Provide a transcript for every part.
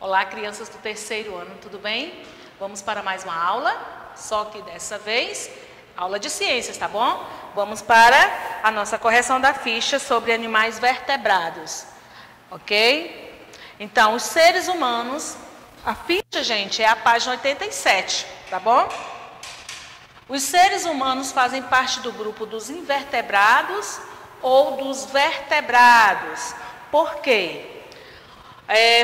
Olá, crianças do terceiro ano, tudo bem? Vamos para mais uma aula, só que dessa vez, aula de ciências, tá bom? Vamos para a nossa correção da ficha sobre animais vertebrados, ok? Então, os seres humanos, a ficha, gente, é a página 87, tá bom? Os seres humanos fazem parte do grupo dos invertebrados ou dos vertebrados. Por quê?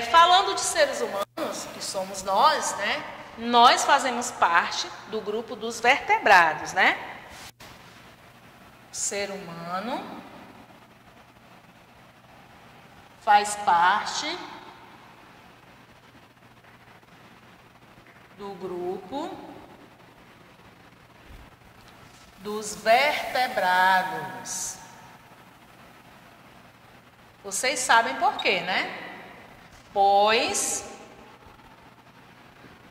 Falando de seres humanos, que somos nós, né? Nós fazemos parte do grupo dos vertebrados, né? O ser humano faz parte do grupo dos vertebrados. Vocês sabem por quê, né? Pois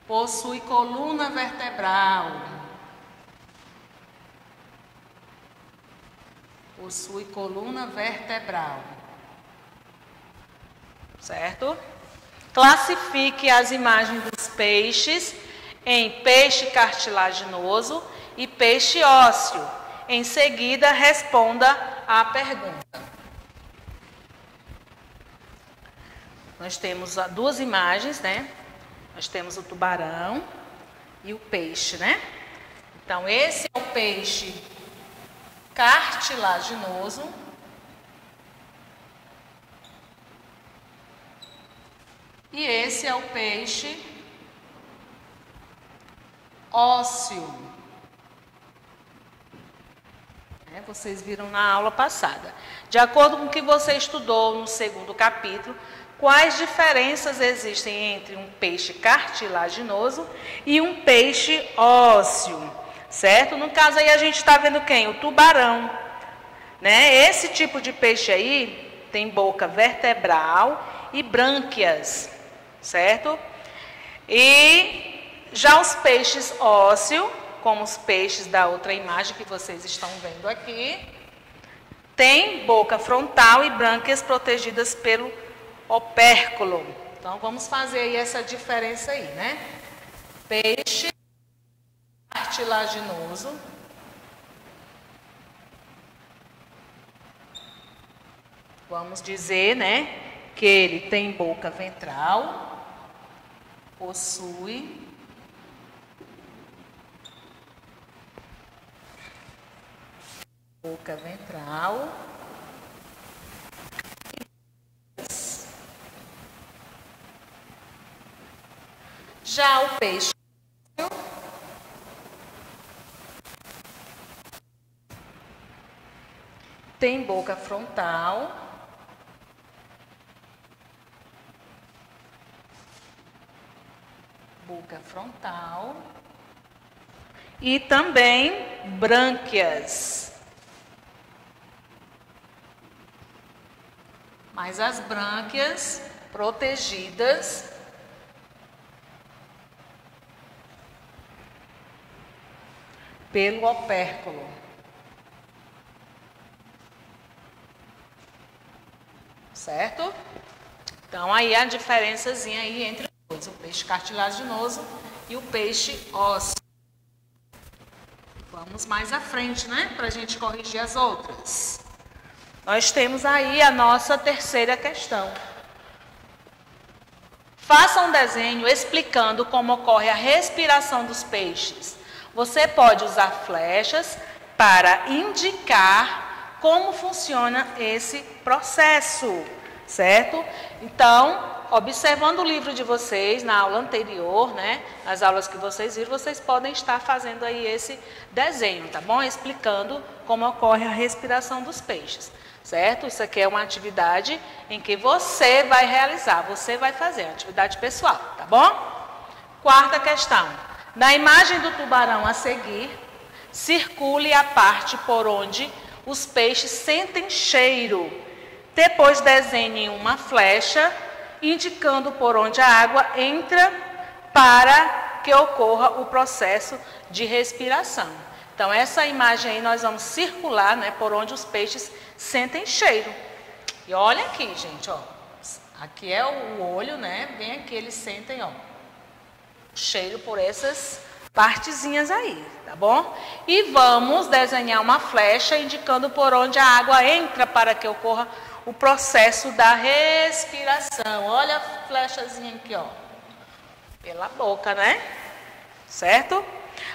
possui coluna vertebral. Possui coluna vertebral. Certo? Classifique as imagens dos peixes em peixe cartilaginoso e peixe ósseo. Em seguida, responda à pergunta. Nós temos duas imagens, né? Nós temos o tubarão e o peixe, né? Então, esse é o peixe cartilaginoso. E esse é o peixe ósseo. Vocês viram na aula passada. De acordo com o que você estudou no segundo capítulo, quais diferenças existem entre um peixe cartilaginoso e um peixe ósseo, certo? No caso aí a gente está vendo quem? O tubarão, né? Esse tipo de peixe aí tem boca vertebral e brânquias, certo? E já os peixes ósseos, como os peixes da outra imagem que vocês estão vendo aqui, tem boca frontal e brânquias protegidas pelo opérculo. Então, vamos fazer aí essa diferença aí, né? Peixe cartilaginoso. Vamos dizer, né, que ele tem boca ventral, possui boca ventral. Já o peixe tem boca frontal, e também brânquias. Mas as brânquias protegidas pelo opérculo. Certo? Então, aí a diferençazinha aí entre os dois, o peixe cartilaginoso e o peixe ósseo. Vamos mais à frente, né? Para a gente corrigir as outras. Nós temos aí a nossa terceira questão. Faça um desenho explicando como ocorre a respiração dos peixes. Você pode usar flechas para indicar como funciona esse processo, certo? Então, observando o livro de vocês na aula anterior, né? Nas aulas que vocês viram, vocês podem estar fazendo aí esse desenho, tá bom? Explicando como ocorre a respiração dos peixes, certo? Isso aqui é uma atividade em que você vai realizar, você vai fazer, uma atividade pessoal, tá bom? Quarta questão. Na imagem do tubarão a seguir, circule a parte por onde os peixes sentem cheiro. Depois desenhe uma flecha, indicando por onde a água entra para que ocorra o processo de respiração. Então, essa imagem aí nós vamos circular, né, por onde os peixes sentem cheiro. E olha aqui, gente, ó, Aqui é o olho, né? Bem aqui eles sentem, ó, cheiro por essas partezinhas aí, tá bom? E vamos desenhar uma flecha indicando por onde a água entra para que ocorra o processo da respiração. Olha a flechazinha aqui, ó. Pela boca, né? Certo?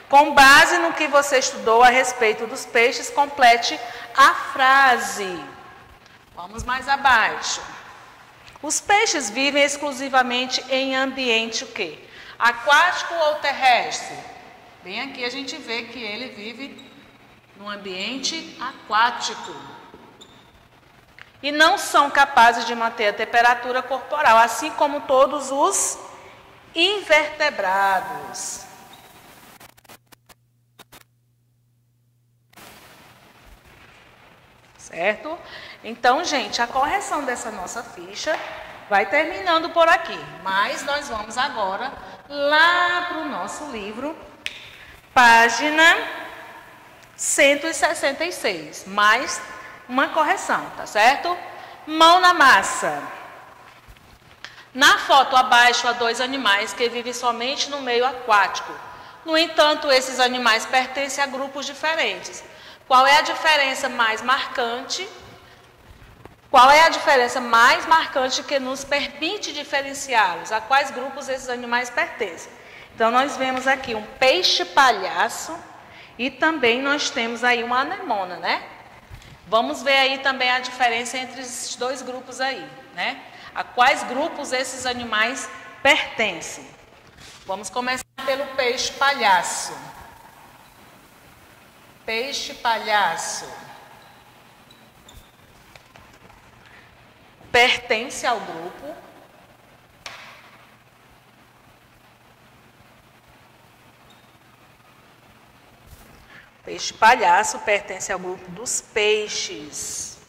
Com base no que você estudou a respeito dos peixes, complete a frase. Vamos mais abaixo. Os peixes vivem exclusivamente em ambiente o quê? Aquático ou terrestre? Bem aqui a gente vê que ele vive num ambiente aquático. E não são capazes de manter a temperatura corporal, assim como todos os invertebrados. Certo? Então, gente, a correção dessa nossa ficha vai terminando por aqui. Mas nós vamos agora lá para o nosso livro, página 166. Mais uma correção, tá certo? Mão na massa. Na foto abaixo há 2 animais que vivem somente no meio aquático. No entanto, esses animais pertencem a grupos diferentes. Qual é a diferença mais marcante? Qual é a diferença mais marcante que nos permite diferenciá-los? A quais grupos esses animais pertencem? Então, nós vemos aqui um peixe-palhaço e também nós temos aí uma anemona, né? Vamos ver aí também a diferença entre esses 2 grupos aí, né? A quais grupos esses animais pertencem? Vamos começar pelo peixe-palhaço. Peixe-palhaço pertence ao grupo peixe-palhaço pertence ao grupo dos peixes.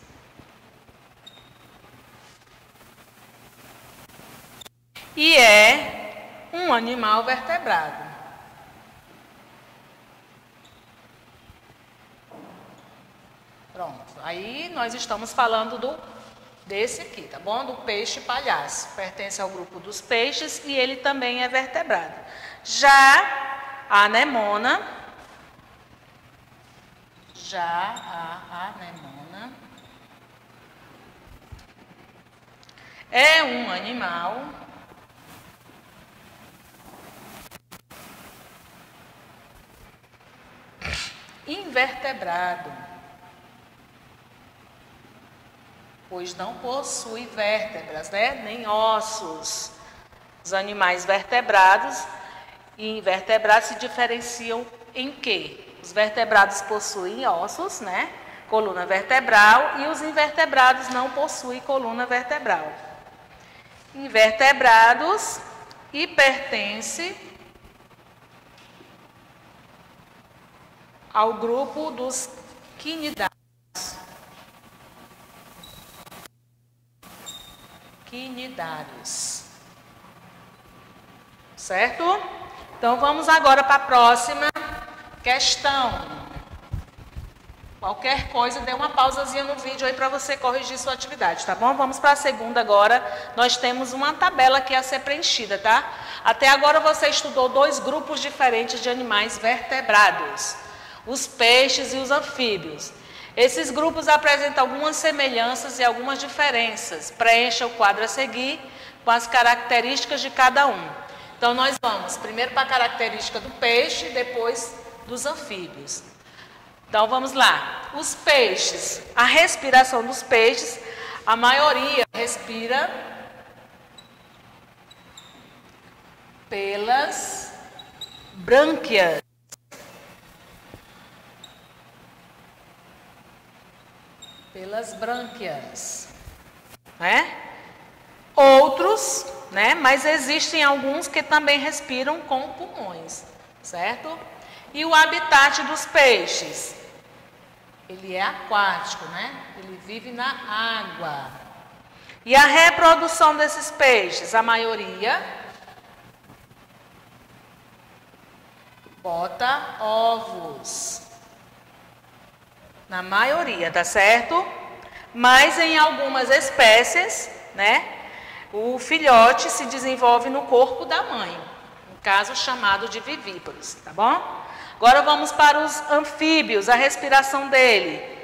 E é um animal vertebrado. Pronto, aí nós estamos falando desse aqui, tá bom? Do peixe-palhaço. Pertence ao grupo dos peixes e ele também é vertebrado. Já a anemona, é um animal invertebrado, pois não possui vértebras, né? Nem ossos. Os animais vertebrados e invertebrados se diferenciam em quê? Os vertebrados possuem ossos, né? Coluna vertebral, e os invertebrados não possuem coluna vertebral. Invertebrados e pertence ao grupo dos quinidários. Quinidários. Certo? Então vamos agora para a próxima questão. Qualquer coisa, dê uma pausazinha no vídeo aí para você corrigir sua atividade, tá bom? Vamos para a segunda agora. Nós temos uma tabela aqui a ser preenchida, tá? Até agora você estudou 2 grupos diferentes de animais vertebrados: os peixes e os anfíbios. Esses grupos apresentam algumas semelhanças e algumas diferenças. Preencha o quadro a seguir com as características de cada um. Então, nós vamos primeiro para a característica do peixe, depois dos anfíbios. Então, vamos lá. Os peixes, a respiração dos peixes, a maioria respira pelas brânquias. Pelas brânquias, né? Outros, né? Mas existem alguns que também respiram com pulmões, certo? E o habitat dos peixes? Ele é aquático, né? Ele vive na água. E a reprodução desses peixes? A maioria bota ovos. Na maioria, tá certo? Mas em algumas espécies, né? o filhote se desenvolve no corpo da mãe, no caso chamado de vivíparos, tá bom? Agora vamos para os anfíbios, a respiração dele.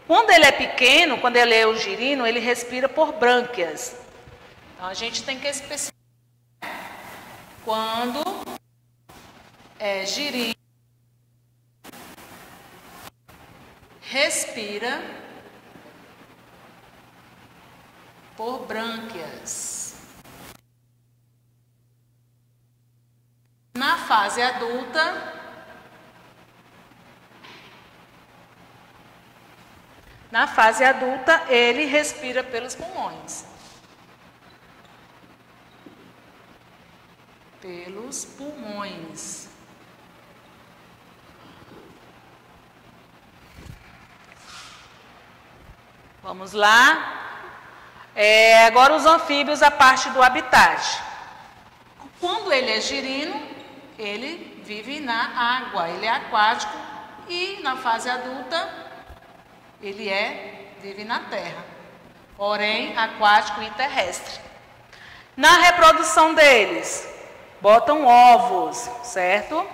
Quando ele é pequeno, quando ele é o girino, ele respira por brânquias. Então a gente tem que especificar. Quando é girino, respira por brânquias. Na fase adulta, ele respira pelos pulmões. Pelos pulmões. Vamos lá. Agora os anfíbios, a parte do habitat. Quando ele é girino, ele vive na água, ele é aquático, e na fase adulta, ele vive na terra, porém aquático e terrestre. Na reprodução deles, botam ovos, certo?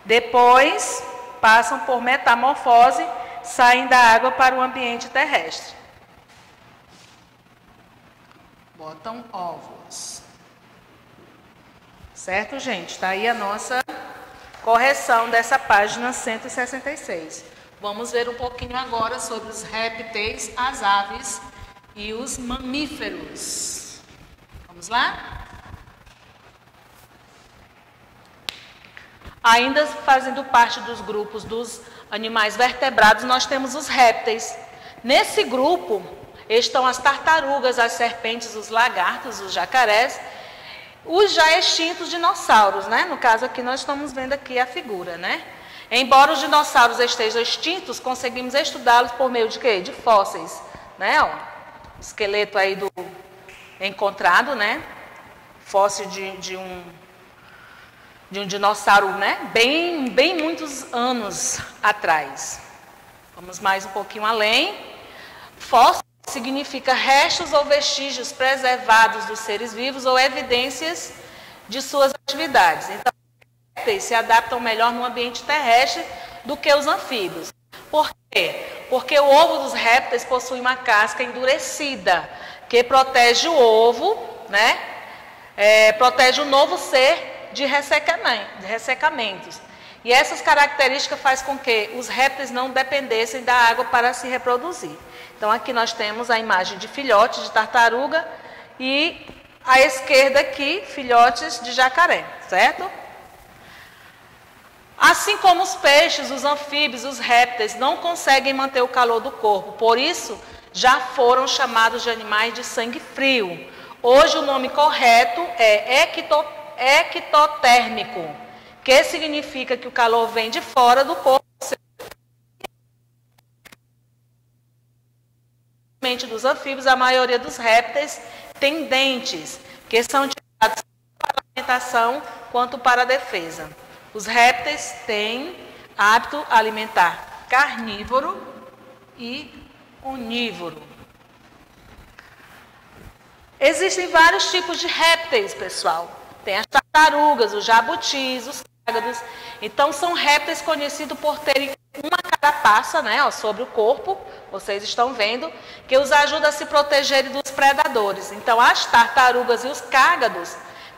Depois passam por metamorfose, saem da água para o ambiente terrestre. Botam ovos. Certo, gente? Está aí a nossa correção dessa página 166. Vamos ver um pouquinho agora sobre os répteis, as aves e os mamíferos. Vamos lá? Ainda fazendo parte dos grupos dos animais vertebrados, nós temos os répteis. Nesse grupo estão as tartarugas, as serpentes, os lagartos, os jacarés, os já extintos dinossauros, né? No caso aqui nós estamos vendo aqui a figura, né? Embora os dinossauros estejam extintos, conseguimos estudá-los por meio de quê? De fósseis, né? Ó, o esqueleto aí encontrado, né? Fóssil de um dinossauro, né? Bem muitos anos atrás. Vamos mais um pouquinho além. Fóssil significa restos ou vestígios preservados dos seres vivos ou evidências de suas atividades. Então, os répteis se adaptam melhor no ambiente terrestre do que os anfíbios. Por quê? Porque o ovo dos répteis possui uma casca endurecida, que protege o ovo, né? Protege o novo ser de ressecamentos. E essas características fazem com que os répteis não dependessem da água para se reproduzir. Então, aqui nós temos a imagem de filhotes de tartaruga e à esquerda aqui, filhotes de jacaré, certo? Assim como os peixes, os anfíbios, os répteis não conseguem manter o calor do corpo, por isso já foram chamados de animais de sangue frio. Hoje o nome correto é ectotérmico, que significa que o calor vem de fora do corpo. Dos anfíbios, a maioria dos répteis tem dentes, que são utilizados tanto para a alimentação quanto para a defesa. Os répteis têm hábito alimentar carnívoro e onívoro. Existem vários tipos de répteis, pessoal. Tem as tartarugas, os jabutis, os cágados. Então, são répteis conhecidos por terem uma carapaça, né, sobre o corpo, vocês estão vendo, que os ajuda a se protegerem dos predadores. Então, as tartarugas e os cágados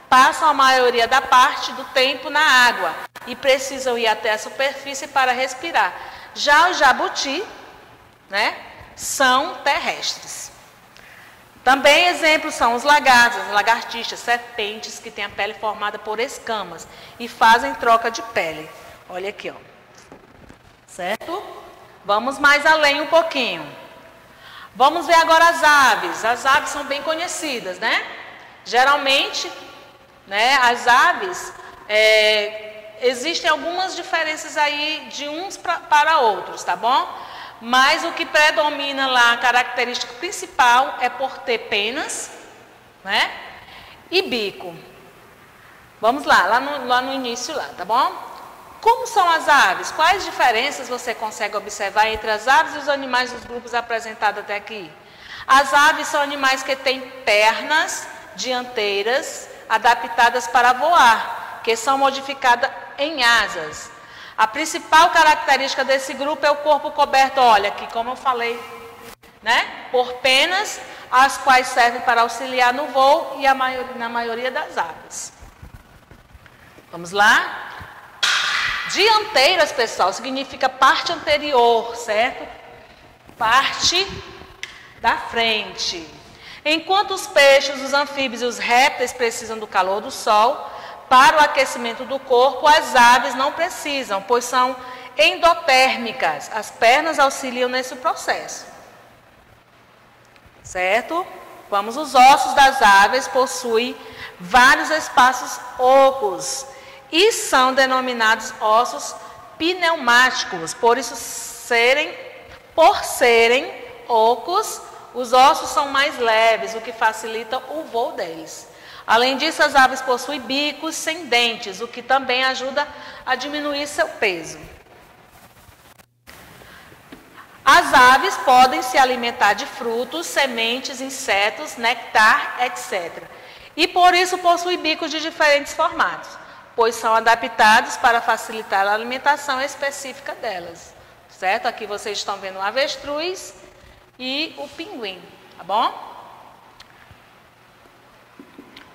passam a maioria da parte do tempo na água e precisam ir até a superfície para respirar. Já os jabuti, né, são terrestres. Também exemplos são os lagartos, as lagartixas, serpentes que têm a pele formada por escamas e fazem troca de pele. Olha aqui, ó. Certo? Vamos mais além um pouquinho. Vamos ver agora as aves. As aves são bem conhecidas, né? Geralmente, né, as aves, existem algumas diferenças aí de uns para outros, tá bom? Mas o que predomina lá, a característica principal é por ter penas, né? E bico. Vamos lá no início lá, tá bom? Como são as aves? Quais diferenças você consegue observar entre as aves e os animais dos grupos apresentados até aqui? As aves são animais que têm pernas dianteiras adaptadas para voar, que são modificadas em asas. A principal característica desse grupo é o corpo coberto, olha aqui, como eu falei, né, por penas, as quais servem para auxiliar no voo e na maioria das aves. Vamos lá? Dianteiras, pessoal, significa parte anterior, certo? Parte da frente. Enquanto os peixes, os anfíbios e os répteis precisam do calor do sol para o aquecimento do corpo, as aves não precisam, pois são endotérmicas. As pernas auxiliam nesse processo. Certo? Vamos, os ossos das aves possuem vários espaços ocos e são denominados ossos pneumáticos. Por serem ocos, os ossos são mais leves, o que facilita o voo deles. Além disso, as aves possuem bicos sem dentes, o que também ajuda a diminuir seu peso. As aves podem se alimentar de frutos, sementes, insetos, néctar, etc. E por isso possuem bicos de diferentes formatos, pois são adaptados para facilitar a alimentação específica delas. Certo? Aqui vocês estão vendo o avestruz e o pinguim, tá bom?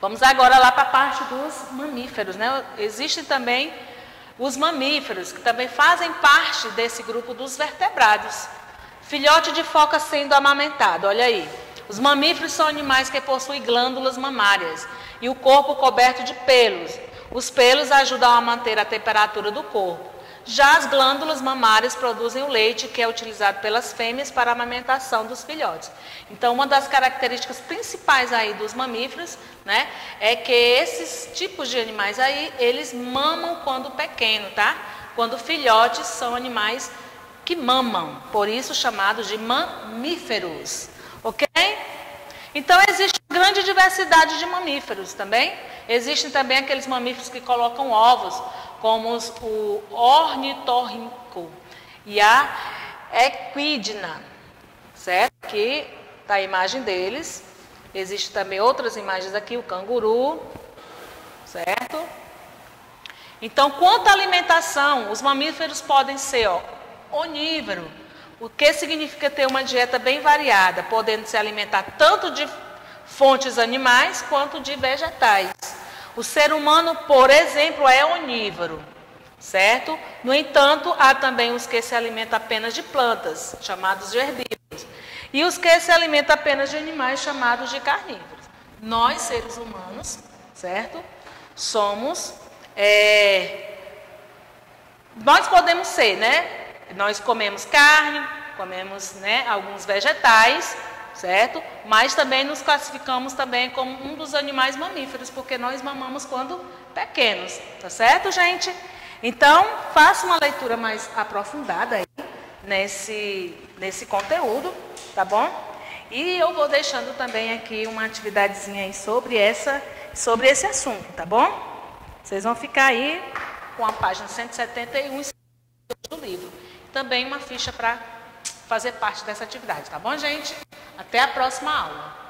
Vamos agora lá para a parte dos mamíferos, né? Existem também os mamíferos, que também fazem parte desse grupo dos vertebrados. Filhote de foca sendo amamentado, olha aí. Os mamíferos são animais que possuem glândulas mamárias e o corpo coberto de pelos. Os pelos ajudam a manter a temperatura do corpo. Já as glândulas mamárias produzem o leite, que é utilizado pelas fêmeas para a amamentação dos filhotes. Então, uma das características principais aí dos mamíferos, né, é que esses tipos de animais aí, eles mamam quando pequeno, tá? Quando filhotes são animais que mamam, por isso chamados de mamíferos, ok? Então, existe uma grande diversidade de mamíferos também. Existem também aqueles mamíferos que colocam ovos, como o ornitorrinco e a equidna, certo? Aqui está a imagem deles. Existem também outras imagens aqui, o canguru, certo? Então, quanto à alimentação, os mamíferos podem ser onívoro, o que significa ter uma dieta bem variada, podendo se alimentar tanto de fontes animais quanto de vegetais. O ser humano, por exemplo, é onívoro, certo? No entanto, há também os que se alimentam apenas de plantas, chamados de herbívoros, e os que se alimentam apenas de animais, chamados de carnívoros. Nós, seres humanos, certo? Somos, nós podemos ser, né? Nós comemos carne, comemos, né, alguns vegetais, certo? Mas também nos classificamos também como um dos animais mamíferos, porque nós mamamos quando pequenos, tá certo, gente? Então, faça uma leitura mais aprofundada aí nesse conteúdo, tá bom? E eu vou deixando também aqui uma atividadezinha aí sobre esse assunto, tá bom? Vocês vão ficar aí com a página 171 do livro. Também uma ficha para fazer parte dessa atividade, tá bom, gente? Até a próxima aula.